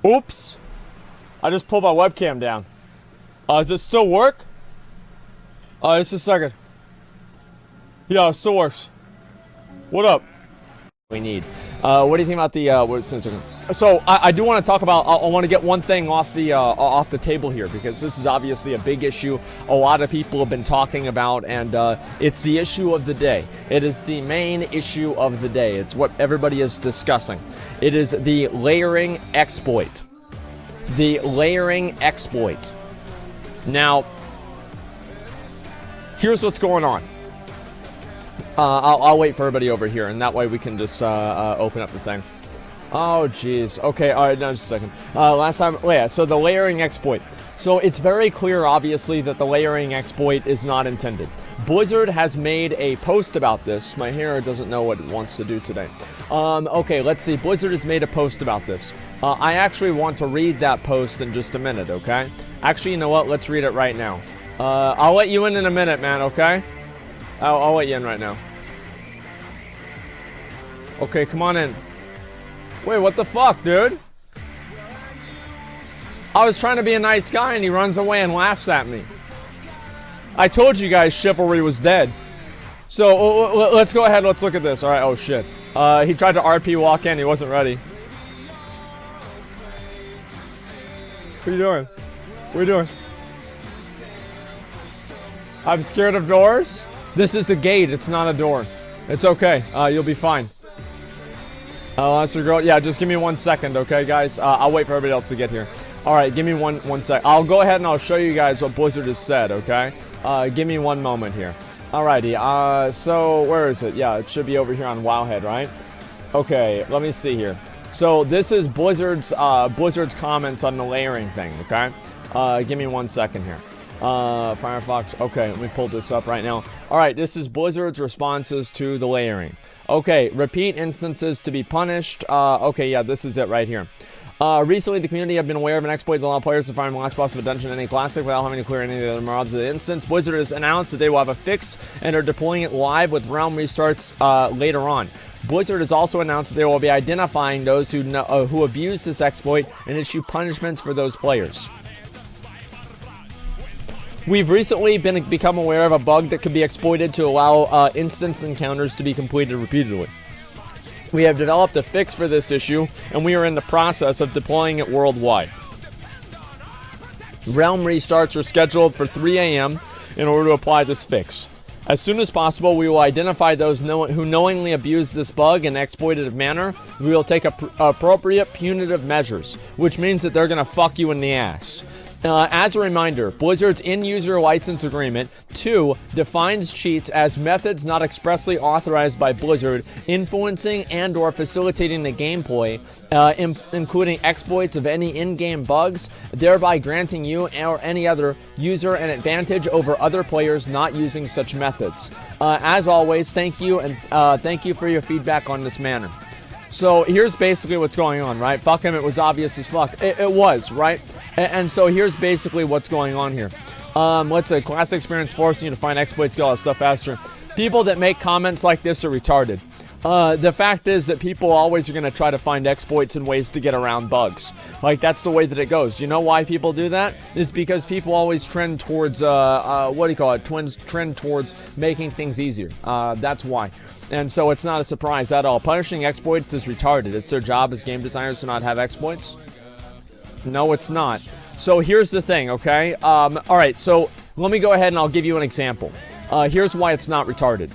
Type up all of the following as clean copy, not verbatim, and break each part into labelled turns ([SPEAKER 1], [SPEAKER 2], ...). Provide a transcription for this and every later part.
[SPEAKER 1] Oops. I just pulled my webcam down. Does it still work? Just a second. Yeah, it still works. What up? We need. What do you think about the, so I do want to talk about, I want to get one thing off the table here, because this is obviously a big issue a lot of people have been talking about, and it's the issue of the day. It is the main issue of the day. It's what everybody is discussing. It is the layering exploit. The layering exploit. Now, here's what's going on. I'll wait for everybody over here, and that way we can just open up the thing. Oh, jeez. Okay, all right, now just a second. Last time, oh yeah, so the layering exploit. So it's very clear, obviously, that the layering exploit is not intended. Blizzard has made a post about this. My hair doesn't know what it wants to do today. Okay, let's see. Blizzard has made a post about this. I actually want to read that post in just a minute, okay? Actually, you know what? Let's read it right now. I'll let you in a minute, man, okay? I'll let you in right now. Okay, come on in. Wait, what the fuck, dude? I was trying to be a nice guy and he runs away and laughs at me. I told you guys chivalry was dead. So, let's go ahead, let's look at this. Alright, oh shit. He tried to RP walk in, he wasn't ready. What are you doing? What are you doing? I'm scared of doors? This is a gate, it's not a door. It's okay, you'll be fine. That's your girl. Yeah, just give me 1 second, okay, guys? I'll wait for everybody else to get here. Alright, give me one sec. I'll go ahead and I'll show you guys what Blizzard has said, okay? Give me one moment here. Alrighty, so where is it? Yeah, it should be over here on Wowhead, right? Okay, let me see here. So this is Blizzard's comments on the layering thing, okay? Give me 1 second here. Firefox, okay, let me pull this up right now. Alright, this is Blizzard's responses to the layering. Okay, repeat instances to be punished. Okay, yeah, this is it right here. Recently, the community have been aware of an exploit that allows players to find the last boss of a dungeon in any classic without having to clear any of the other mobs of the instance. Blizzard has announced that they will have a fix and are deploying it live with realm restarts later on. Blizzard has also announced that they will be identifying those who abuse this exploit and issue punishments for those players. We've recently become aware of a bug that could be exploited to allow instance encounters to be completed repeatedly. We have developed a fix for this issue, and we are in the process of deploying it worldwide. Realm restarts are scheduled for 3 a.m. in order to apply this fix. As soon as possible, we will identify those who knowingly abuse this bug in an exploitative manner. We will take appropriate punitive measures, which means that they're going to fuck you in the ass. As a reminder, Blizzard's in-user license agreement 2 defines cheats as methods not expressly authorized by Blizzard influencing and or facilitating the gameplay, including exploits of any in-game bugs, thereby granting you or any other user an advantage over other players not using such methods. As always, thank you, and thank you for your feedback on this matter. So here's basically what's going on, right? Fuck him, it was obvious as fuck. It was, right? And so here's basically what's going on here. Let's say classic experience forcing you to find exploits, get all that stuff faster. People that make comments like this are retarded. The fact is that people always are going to try to find exploits and ways to get around bugs. Like, that's the way that it goes. You know why people do that? It's because people always trend towards, trend towards making things easier. That's why. And so it's not a surprise at all. Punishing exploits is retarded. It's their job as game designers to not have exploits. No, it's not. So here's the thing, okay? Alright, so let me go ahead and I'll give you an example. Here's why it's not retarded.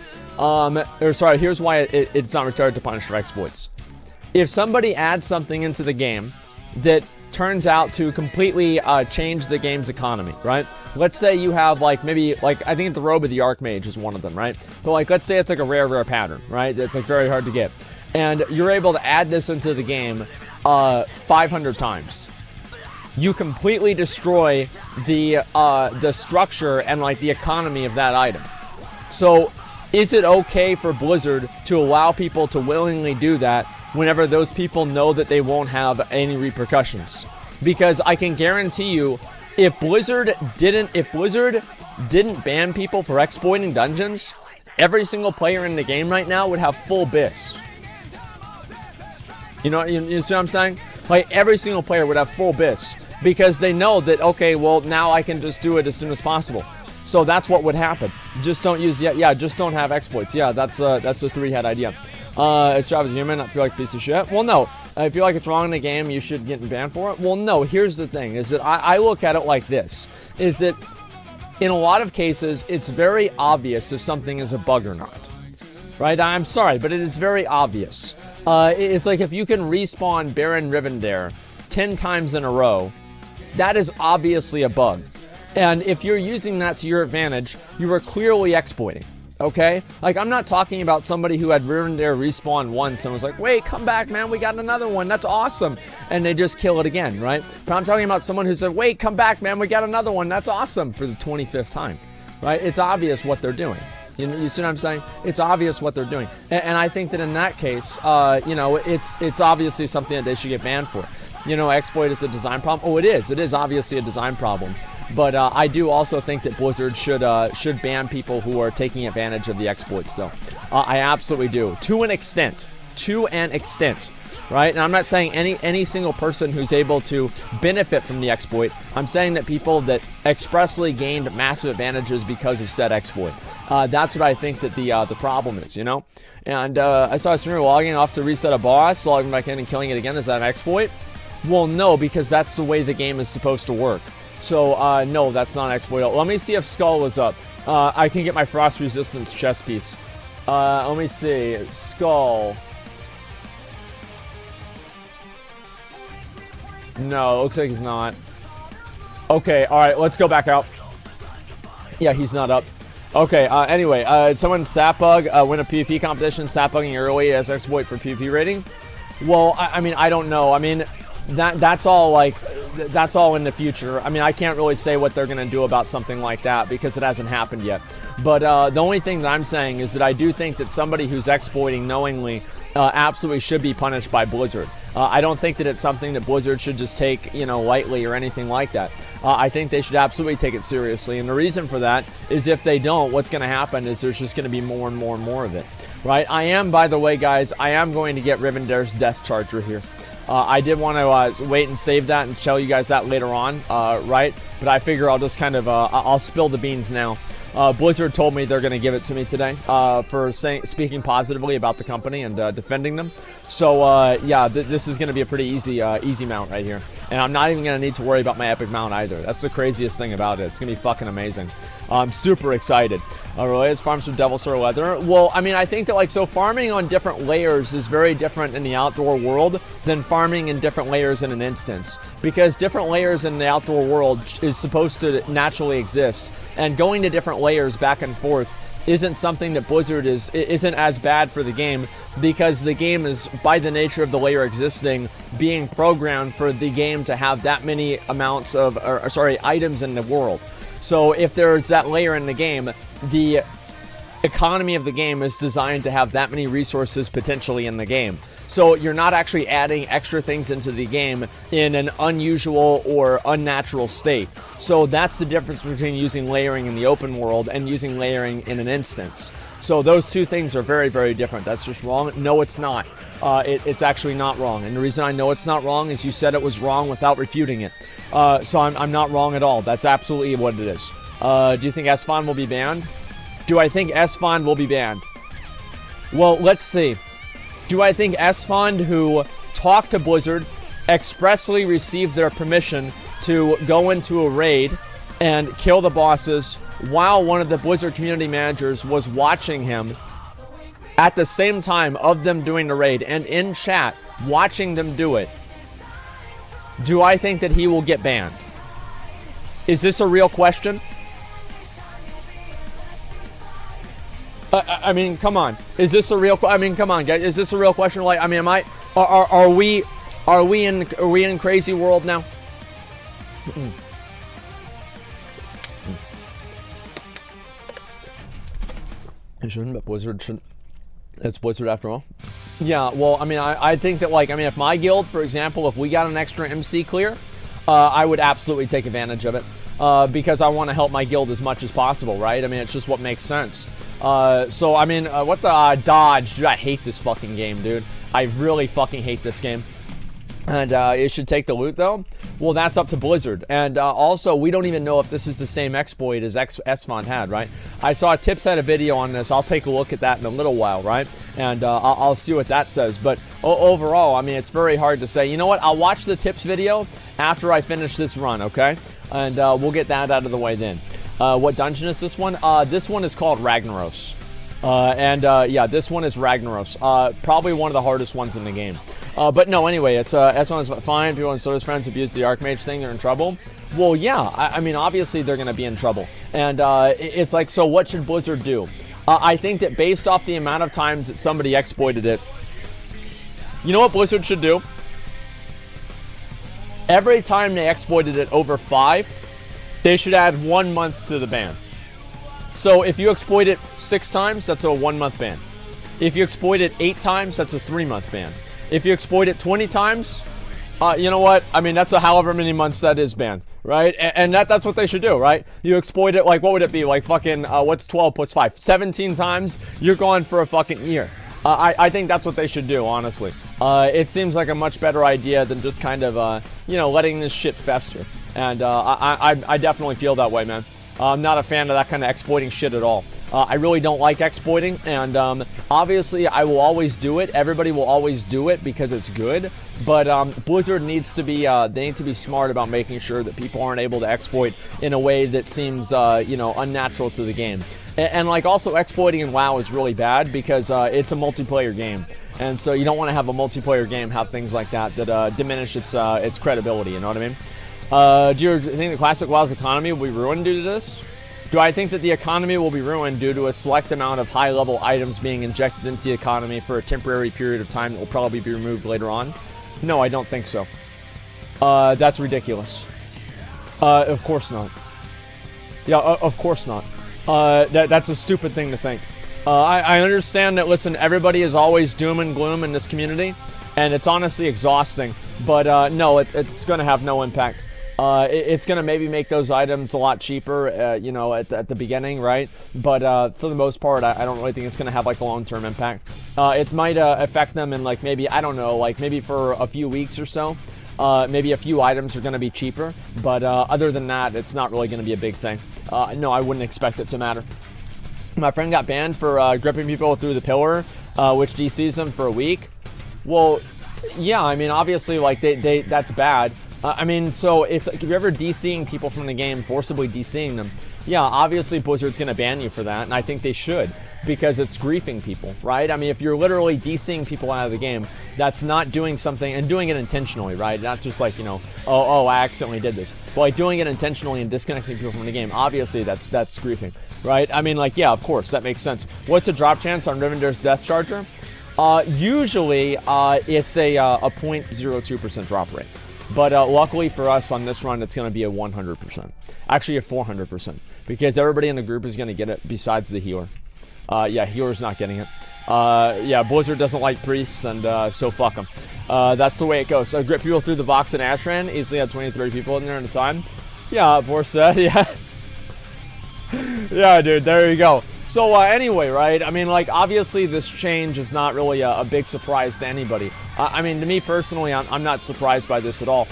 [SPEAKER 1] Here's why it's not retarded to punish for exploits. If somebody adds something into the game that turns out to completely change the game's economy, right? Let's say you have I think the Robe of the Archmage is one of them, right? But let's say it's like a rare pattern, right? It's like very hard to get. And you're able to add this into the game 500 times. You completely destroy the structure and the economy of that item. So is it okay for Blizzard to allow people to willingly do that whenever those people know that they won't have any repercussions? Because I can guarantee you, if Blizzard didn't ban people for exploiting dungeons, every single player in the game right now would have full BIS. You see what I'm saying? Like, every single player would have full bis because they know that, okay, well, now I can just do it as soon as possible. So that's what would happen. Just don't use, just don't have exploits. Yeah, that's a three-head idea. It's Travis, you may not feel like a piece of shit. Well, no. If you feel like it's wrong in the game, you should get banned for it. Well, no. Here's the thing, is that I look at it like this, is that in a lot of cases, it's very obvious if something is a bug or not. Right? I'm sorry, but it is very obvious. It's like if you can respawn Baron Rivendare 10 times in a row, that is obviously a bug. And if you're using that to your advantage, you are clearly exploiting. Okay? Like, I'm not talking about somebody who had Rivendare respawn once and was like, wait, come back, man, we got another one, that's awesome. And they just kill it again, right? But I'm talking about someone who said, wait, come back, man, we got another one, that's awesome, for the 25th time. Right? It's obvious what they're doing. You see what I'm saying? It's obvious what they're doing. And I think that in that case, it's obviously something that they should get banned for. Exploit is a design problem. Oh, it is. It is obviously a design problem. But I do also think that Blizzard should ban people who are taking advantage of the exploits, though. I absolutely do. To an extent. Right? And I'm not saying any single person who's able to benefit from the exploit. I'm saying that people that expressly gained massive advantages because of said exploit. That's what I think that the problem is, And I saw a streamer logging off to reset a boss, logging back in and killing it again. Is that an exploit? Well, no, because that's the way the game is supposed to work. So, no, that's not an exploit. Let me see if Skull is up. I can get my Frost Resistance chest piece. Let me see. Skull. No, it looks like he's not. Okay, alright, let's go back out. Yeah, he's not up. Okay, anyway, someone sap bug, win a PvP competition, sap bugging early as exploit for PvP rating. Well, I mean, I don't know. I mean, that's all in the future. I mean, I can't really say what they're going to do about something like that because it hasn't happened yet. But the only thing that I'm saying is that I do think that somebody who's exploiting knowingly absolutely should be punished by Blizzard. I don't think that it's something that Blizzard should just take, lightly or anything like that. I think they should absolutely take it seriously. And the reason for that is if they don't, what's going to happen is there's just going to be more and more and more of it. Right? I am, by the way, guys, I am going to get Rivendare's Death Charger here. I did want to wait and save that and tell you guys that later on, right? But I figure I'll just kind of, I'll spill the beans now. Blizzard told me they're going to give it to me today for speaking positively about the company and defending them. So, yeah, this is going to be a pretty easy mount right here. And I'm not even going to need to worry about my epic mount either. That's the craziest thing about it. It's going to be fucking amazing. I'm super excited. Related farms with Devil Sword Leather. Well, I mean, I think that, so farming on different layers is very different in the outdoor world than farming in different layers in an instance. Because different layers in the outdoor world is supposed to naturally exist. And going to different layers back and forth isn't something that Blizzard isn't as bad for the game, because the game is, by the nature of the layer existing, being programmed for the game to have that many amounts of, items in the world. So if there's that layer in the game, the economy of the game is designed to have that many resources potentially in the game. So you're not actually adding extra things into the game in an unusual or unnatural state. So that's the difference between using layering in the open world and using layering in an instance. So those two things are very, very different. That's just wrong. No, it's not. It's actually not wrong. And the reason I know it's not wrong is you said it was wrong without refuting it. So I'm not wrong at all. That's absolutely what it is. Do you think Asmon will be banned? Do I think Asmon will be banned? Well, let's see. Do I think Asmon, who talked to Blizzard, expressly received their permission to go into a raid and kill the bosses while one of the Blizzard community managers was watching him at the same time of them doing the raid and in chat watching them do it? Do I think that he will get banned? Is this a real question? I mean, come on. Is this a real? I mean, come on, guys. Is this a real question? Like, I mean, are we in crazy world now? It shouldn't, but Blizzard shouldn't. It's Blizzard after all. Yeah. Well, I mean, I think that, if my guild, for example, if we got an extra MC clear, I would absolutely take advantage of it because I want to help my guild as much as possible, right? I mean, it's just what makes sense. So, I mean, what the dodge? Dude, I hate this fucking game, dude. I really fucking hate this game. And it should take the loot, though. Well, that's up to Blizzard. And also, we don't even know if this is the same exploit as Asmon had, right? I saw Tips had a video on this. I'll take a look at that in a little while, right? And I'll see what that says. But overall, I mean, it's very hard to say. You know what? I'll watch the Tips video after I finish this run, okay? And we'll get that out of the way then. What dungeon is this one? This one is called Ragnaros. Yeah, this one is Ragnaros. Probably one of the hardest ones in the game. But no, anyway, it's S1 is fine. People and Soda's friends abuse the Archmage thing, they're in trouble. Well, yeah, I mean, obviously they're going to be in trouble. And it's like, so what should Blizzard do? I think that based off the amount of times that somebody exploited it, you know what Blizzard should do? Every time they exploited it over 5, they should add 1 month to the ban. So if you exploit it 6 times, that's a 1-month ban. If you exploit it 8 times, that's a 3-month ban. If you exploit it 20 times, you know what? I mean, that's a however many months that is banned, right? And that's what they should do, right? You exploit it, like, what would it be? Like, fucking, what's 12 plus 5? 17 times? You're gone for a fucking year. I think that's what they should do, honestly. It seems like a much better idea than just kind of, you know, letting this shit fester. And I definitely feel that way, man. I'm not a fan of that kind of exploiting shit at all. I really don't like exploiting, and obviously I will always do it. Everybody will always do it because it's good, but Blizzard needs to be, they need to be smart about making sure that people aren't able to exploit in a way that seems, you know, unnatural to the game. And like, also exploiting in WoW is really bad because it's a multiplayer game, and so you don't want to have a multiplayer game have things like that that diminish its credibility, you know what I mean? Do you think the Classic WoW's economy will be ruined due to this? Do I think that the economy will be ruined due to a select amount of high-level items being injected into the economy for a temporary period of time that will probably be removed later on? No, I don't think so. That's ridiculous. Of course not. Yeah, of course not. That's a stupid thing to think. I understand that, listen, everybody is always doom and gloom in this community, and it's honestly exhausting. But no, it's going to have no impact. It's going to maybe make those items a lot cheaper, you know, at the beginning, right? But for the most part, I don't really think it's going to have, like, a long-term impact. It might affect them in, like, maybe, I don't know, like, maybe for a few weeks or so. Maybe a few items are going to be cheaper. But other than that, it's not really going to be a big thing. No, I wouldn't expect it to matter. My friend got banned for gripping people through the pillar, which DCs them for a week. Well, yeah, I mean, obviously, like, they that's bad. I mean, so it's like if you're ever DCing people from the game, forcibly DCing them, yeah, obviously Blizzard's going to ban you for that, and I think they should, because it's griefing people, right? I mean, if you're literally DCing people out of the game, that's not doing something, and doing it intentionally, right? Not just like, you know, oh, I accidentally did this. But like doing it intentionally and disconnecting people from the game, obviously that's griefing, right? I mean, like, yeah, of course, that makes sense. What's the drop chance on Rivendar's Death Charger? Usually, it's a 0.02% drop rate. But luckily for us on this run, it's going to be a 100%. Actually, a 400%. Because everybody in the group is going to get it besides the healer. Yeah, healer's not getting it. Yeah, Blizzard doesn't like priests, and so fuck them. That's the way it goes. So grip people through the box in Ashran. Easily had 20 to 30 people in there at a time. Yeah, Vorset, yeah. Yeah, dude, there you go. So anyway, right, I mean, like, obviously this change is not really a big surprise to anybody. I mean, to me personally, I'm not surprised by this at all.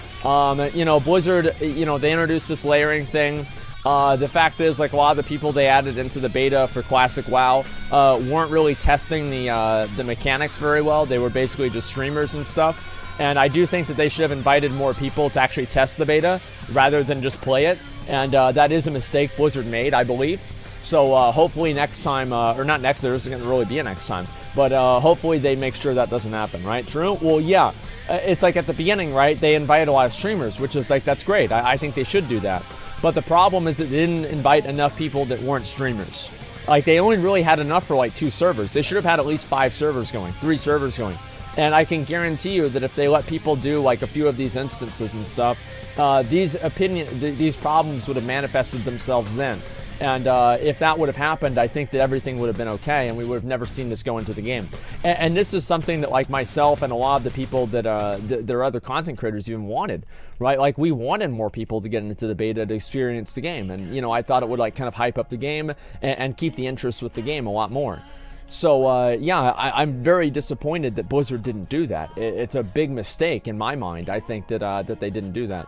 [SPEAKER 1] You know, Blizzard, you know, they introduced this layering thing. The fact is, like, a lot of the people they added into the beta for Classic WoW weren't really testing the mechanics very well. They were basically just streamers and stuff. And I do think that they should have invited more people to actually test the beta rather than just play it. And that is a mistake Blizzard made, I believe. So hopefully next time, or not next, there isn't going to really be a next time, but hopefully they make sure that doesn't happen, right? True? Well, yeah, it's like at the beginning, right, they invited a lot of streamers, which is like, that's great. I think they should do that. But the problem is that they didn't invite enough people that weren't streamers. Like, they only really had enough for like 2 servers. They should have had at least 5 servers going, 3 servers going. And I can guarantee you that if they let people do like a few of these instances and stuff, these problems would have manifested themselves then. And if that would have happened, I think that everything would have been okay, and we would have never seen this go into the game. And this is something that, like, myself and a lot of the people that their other content creators even wanted, right? Like, we wanted more people to get into the beta to experience the game. And, you know, I thought it would, like, kind of hype up the game and keep the interest with the game a lot more. So, yeah, I'm very disappointed that Blizzard didn't do that. It's a big mistake in my mind. I think that that they didn't do that.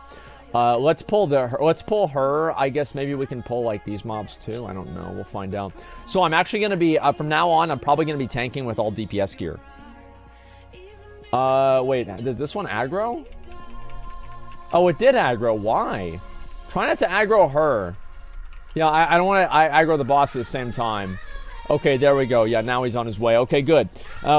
[SPEAKER 1] Let's pull her. I guess maybe we can pull like these mobs too. I don't know. We'll find out. So I'm actually gonna be from now on. I'm probably gonna be tanking with all DPS gear. Wait, does this one aggro? Oh, it did aggro. Why? Try not to aggro her. Yeah, I don't want to aggro the boss at the same time. Okay, there we go. Yeah, now he's on his way. Okay, good.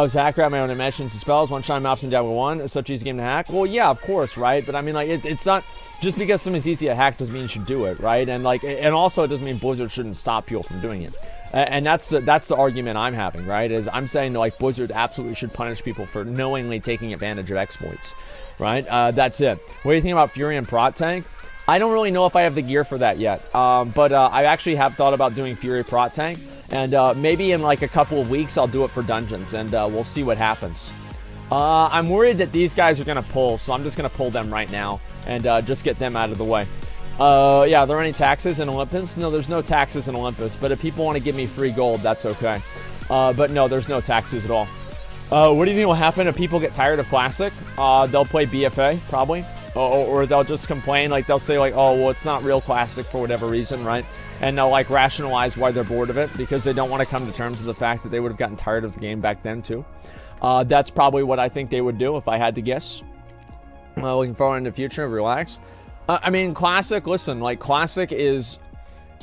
[SPEAKER 1] Zach, grab my own dimensions and spells. One shine maps and dabble one. It's such an easy game to hack. Well, yeah, of course, right? But I mean, like, it's not just because something's easy to hack doesn't mean you should do it, right? And like, and also it doesn't mean Blizzard shouldn't stop people from doing it. And that's the argument I'm having, right? Is I'm saying like Blizzard absolutely should punish people for knowingly taking advantage of exploits, right? That's it. What do you think about Fury and Prot Tank? I don't really know if I have the gear for that yet, but I actually have thought about doing Fury Prot Tank. And maybe in like a couple of weeks, I'll do it for dungeons, and we'll see what happens. I'm worried that these guys are going to pull, so I'm just going to pull them right now and just get them out of the way. Yeah, are there any taxes in Olympus? No, there's no taxes in Olympus, but if people want to give me free gold, that's okay. But no, there's no taxes at all. What do you think will happen if people get tired of Classic? They'll play BFA, probably. Or they'll just complain, like they'll say like, oh, well, it's not real Classic for whatever reason, right? And they'll like rationalize why they're bored of it because they don't want to come to terms with the fact that they would have gotten tired of the game back then too. That's probably what I think they would do if I had to guess. Looking forward in the future, relax. I mean, Classic, listen, like Classic it's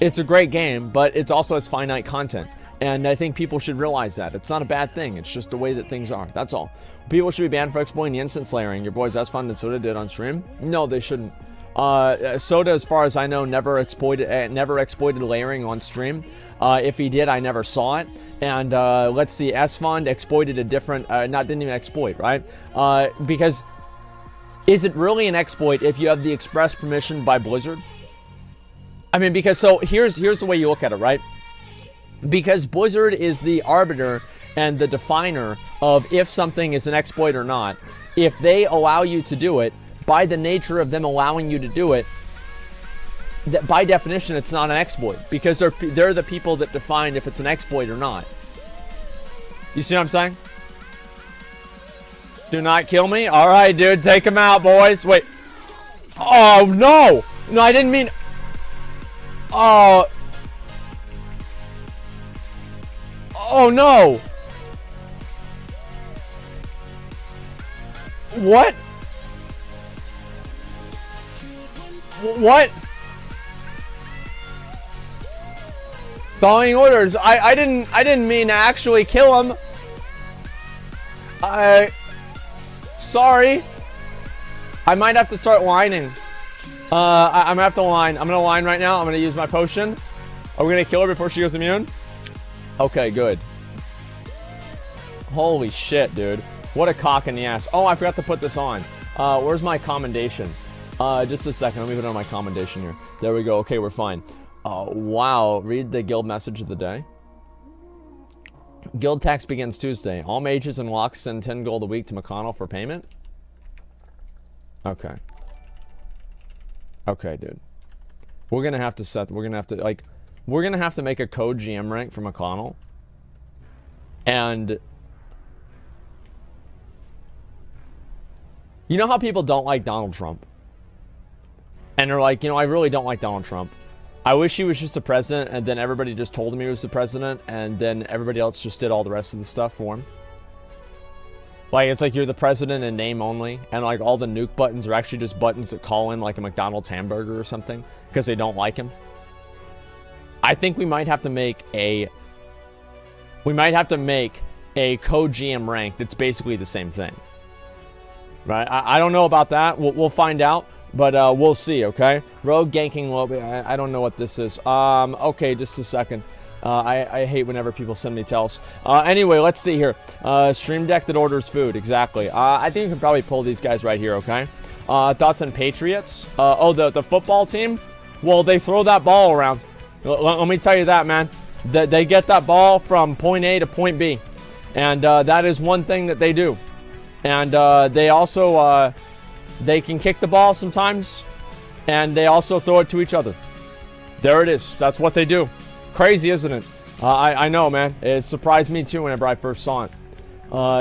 [SPEAKER 1] a great game, but it's also has finite content. And I think people should realize that. It's not a bad thing. It's just the way that things are. That's all. People should be banned for exploiting the instance layering. Your boys Asmon and Soda did on stream. No, they shouldn't. Soda, as far as I know, never exploited layering on stream. If he did, I never saw it. And let's see, Asmon exploited a different, didn't even exploit, right? Because is it really an exploit if you have the express permission by Blizzard? I mean, because so here's the way you look at it, right? Because Blizzard is the arbiter and the definer of if something is an exploit or not. If they allow you to do it, by the nature of them allowing you to do it, that by definition, it's not an exploit because they're the people that define if it's an exploit or not. You see what I'm saying? Do not kill me. All right, dude, take him out, boys. Wait. Oh no! No, I didn't mean. Oh. Oh no! What? What? Following orders. I didn't mean to actually kill him. Sorry. I might have to start lining. I'm gonna have to line. I'm gonna line right now. I'm gonna use my potion. Are we gonna kill her before she goes immune? Okay, good. Holy shit, dude. What a cock in the ass. Oh, I forgot to put this on. Where's my commendation? Just a second. Let me put on my commendation here. There we go. Okay, we're fine. Wow. Read the guild message of the day. Guild tax begins Tuesday. All mages and locks send 10 gold a week to McConnell for payment. Okay. Okay, dude. We're gonna have to make a code GM rank for McConnell. And you know how people don't like Donald Trump? And they're like, you know, I really don't like Donald Trump. I wish he was just the president, and then everybody just told him he was the president, and then everybody else just did all the rest of the stuff for him. Like, it's like you're the president in name only, and like all the nuke buttons are actually just buttons that call in like a McDonald's hamburger or something, because they don't like him. I think we might have to make a code GM rank that's basically the same thing. Right? I don't know about that. We'll find out. But we'll see, okay? Rogue ganking lobby. I don't know what this is. Okay, just a second. I hate whenever people send me tells. Anyway, let's see here. Stream deck that orders food. Exactly. I think you can probably pull these guys right here, okay? Thoughts on Patriots? The football team? Well, they throw that ball around. Let me tell you that, man. They get that ball from point A to point B. And that is one thing that they do. And they also... they can kick the ball sometimes, and they also throw it to each other. There it is. That's what they do. Crazy, isn't it? I know, man. It surprised me too whenever I first saw it.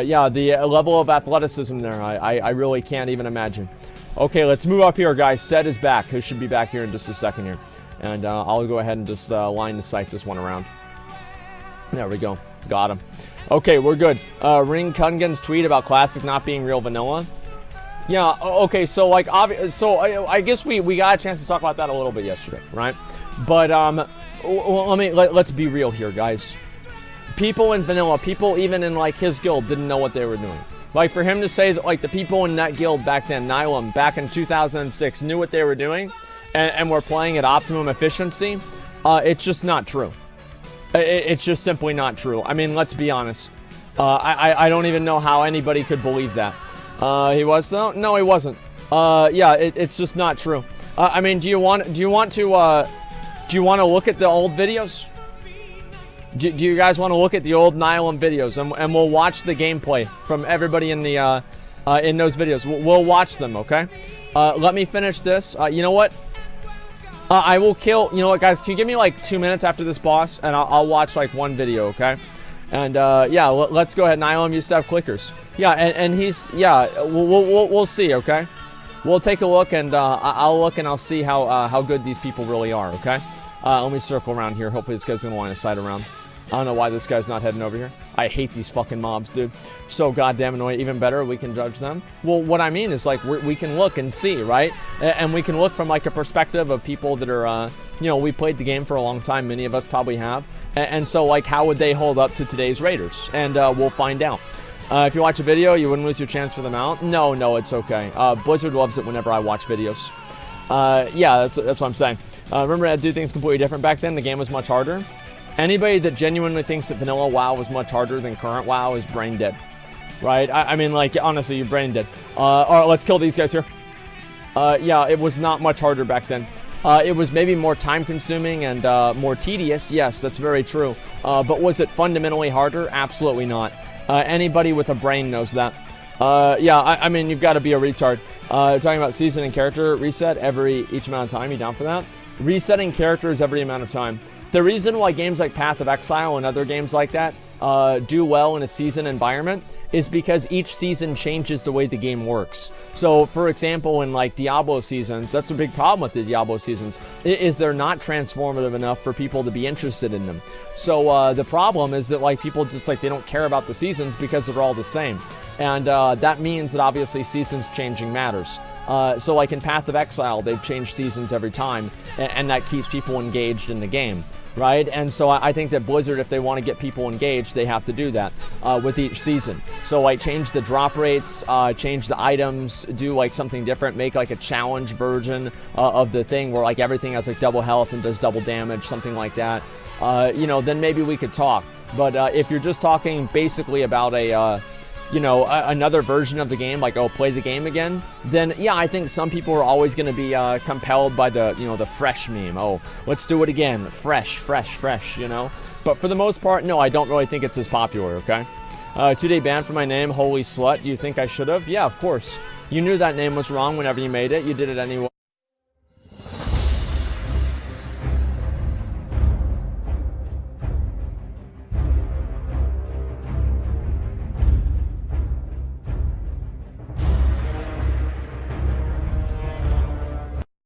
[SPEAKER 1] Yeah, the level of athleticism there, I really can't even imagine. Okay, let's move up here, guys. Set is back. Who should be back here in just a second here. And I'll go ahead and just line the sight this one around. There we go. Got him. Okay, we're good. Ring Kungan's tweet about Classic not being real vanilla. Yeah, okay, so like, I guess we got a chance to talk about that a little bit yesterday, right? But well, let's be real here, guys. People in vanilla, people even in like his guild didn't know what they were doing. Like for him to say that like the people in that guild back then, Nylum, back in 2006, knew what they were doing and were playing at optimum efficiency, it's just not true. It's just simply not true. I mean, let's be honest. I don't even know how anybody could believe that. He was though? No, he wasn't. Yeah, it's just not true. I mean, do you want to look at the old videos? Do you guys want to look at the old Nylum videos and we'll watch the gameplay from everybody in the in those videos? We'll watch them, okay? Let me finish this. You know what? I will kill. You know what, guys? Can you give me like 2 minutes after this boss, and I'll watch like one video, okay? And yeah, let's go ahead. Nylum used to have clickers. Yeah, and he's we'll see, okay? We'll take a look, and I'll look and I'll see how good these people really are, okay? Let me circle around here. Hopefully this guy's gonna line of sight around. I don't know why this guy's not heading over here. I hate these fucking mobs, dude. So goddamn annoying. Even better, we can judge them. Well, what I mean is, like, we can look and see, right? And we can look from, like, a perspective of people that are, you know, we played the game for a long time. Many of us probably have. And so, like, how would they hold up to today's Raiders? And we'll find out. If you watch a video, you wouldn't lose your chance for the mount? No, it's okay. Blizzard loves it whenever I watch videos. Yeah, that's what I'm saying. Remember, I do things completely different back then. The game was much harder. Anybody that genuinely thinks that vanilla WoW was much harder than current WoW is brain dead, right? I mean, like, honestly, you're brain dead. All right, let's kill these guys here. Yeah, it was not much harder back then. It was maybe more time-consuming and more tedious. Yes, that's very true. But was it fundamentally harder? Absolutely not. Anybody with a brain knows that. Yeah, I mean, you've got to be a retard. Talking about season and character reset each amount of time. You down for that? Resetting characters every amount of time. The reason why games like Path of Exile and other games like that do well in a season environment is because each season changes the way the game works. So, for example, in like Diablo seasons, that's a big problem with the Diablo seasons, is they're not transformative enough for people to be interested in them. So the problem is that like people just like they don't care about the seasons because they're all the same. And that means that obviously seasons changing matters. So like in Path of Exile, they've changed seasons every time, and that keeps people engaged in the game. Right? And so I think that Blizzard, if they want to get people engaged, they have to do that with each season. So like change the drop rates, change the items, do like something different, make like a challenge version of the thing where like everything has like double health and does double damage, something like that. You know, then maybe we could talk. But if you're just talking basically about a you know, another version of the game, like, oh, play the game again, then, yeah, I think some people are always going to be compelled by the, you know, the fresh meme. Oh, let's do it again. Fresh, you know? But for the most part, no, I don't really think it's as popular, okay? 2-day ban for my name, holy slut. Do you think I should have? Yeah, of course. You knew that name was wrong whenever you made it. You did it anyway.